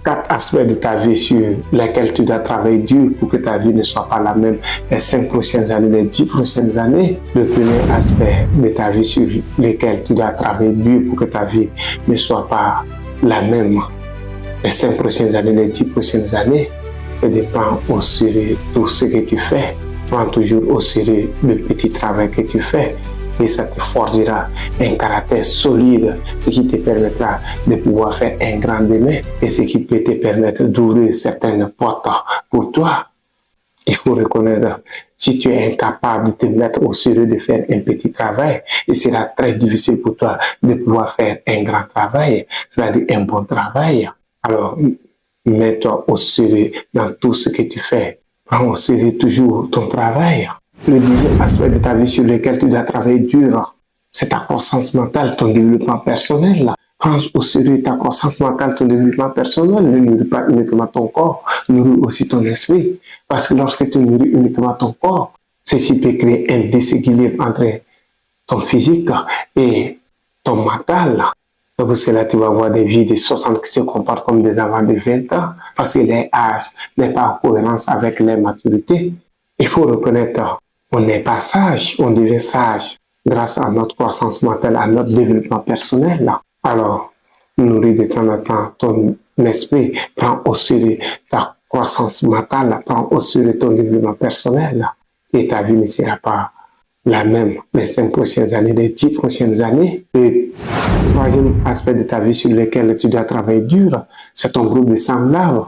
4 aspects de ta vie sur lesquels tu dois travailler dur pour que ta vie ne soit pas la même les 5 prochaines années, les 10 prochaines années. Le premier aspect de ta vie sur lequel tu dois travailler dur pour que ta vie ne soit pas la même les 5 prochaines années, les 10 prochaines années, c'est de prendre au sérieux tout ce que tu fais. Prends toujours au sérieux le petit travail que tu fais. Et ça te forgera un caractère solide, ce qui te permettra de pouvoir faire un grand demain et ce qui peut te permettre d'ouvrir certaines portes pour toi. Il faut reconnaître, si tu es incapable de te mettre au sérieux de faire un petit travail, il sera très difficile pour toi de pouvoir faire un grand travail, c'est-à-dire un bon travail. Alors, mets-toi au sérieux dans tout ce que tu fais. Prends au sérieux toujours ton travail. Le deuxième aspect de ta vie sur lequel tu dois travailler dur, c'est ta croissance mentale, ton développement personnel. Prends au sérieux ta croissance mentale, ton développement personnel. Ne nourris pas uniquement ton corps, nourris aussi ton esprit. Parce que lorsque tu nourris uniquement ton corps, ceci peut créer un déséquilibre entre ton physique et ton mental. C'est pour cela que tu vas voir des vies de 60 qui se comportent comme des enfants de 20 ans parce que leur âge n'est pas en cohérence avec leur maturité. Il faut reconnaître on n'est pas sage, on devient sage grâce à notre croissance mentale, à notre développement personnel. Alors, nourris de temps en temps ton esprit, prends au sérieux ta croissance mentale, prends au sérieux ton développement personnel et ta vie ne sera pas la même les 5 prochaines années, les 10 prochaines années. Le troisième aspect de ta vie sur lequel tu dois travailler dur, c'est ton groupe de semblables.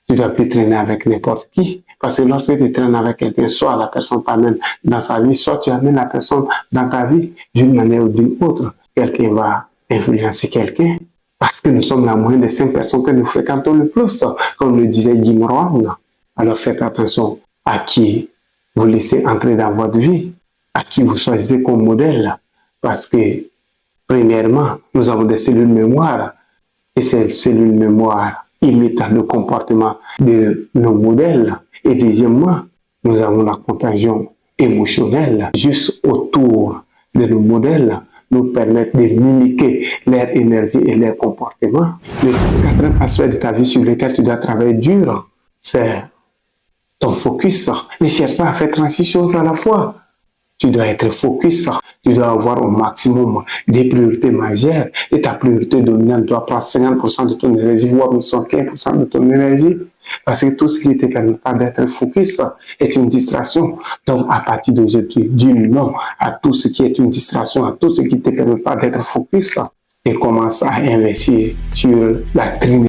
Tu dois plus traîner avec n'importe qui. Parce que lorsque tu traînes avec quelqu'un, soit la personne t'amène dans sa vie, soit tu amènes la personne dans ta vie d'une manière ou d'une autre. Quelqu'un va influencer quelqu'un. Parce que nous sommes la moyenne des 5 personnes que nous fréquentons le plus, comme le disait Jim Rohn. Alors faites attention à qui vous laissez entrer dans votre vie, à qui vous choisissez comme modèle. Parce que, premièrement, nous avons des cellules mémoire. Et ces cellules mémoire imitent le comportement de nos modèles. Et deuxièmement, nous avons la contagion émotionnelle juste autour de nos modèles nous permettent de mimiquer leur énergie et leur comportement. Le quatrième aspect de ta vie sur lequel tu dois travailler dur, c'est ton focus. Ne cherche pas à faire 36 choses à la fois. Tu dois être focus, tu dois avoir au maximum des priorités majeures et ta priorité dominante doit prendre 50% de ton énergie, voire 75% de ton énergie. Parce que tout ce qui ne te permet pas d'être focus est une distraction. Donc, à partir d'aujourd'hui, dis non à tout ce qui est une distraction, à tout ce qui ne te permet pas d'être focus et commence à investir sur la Trinité.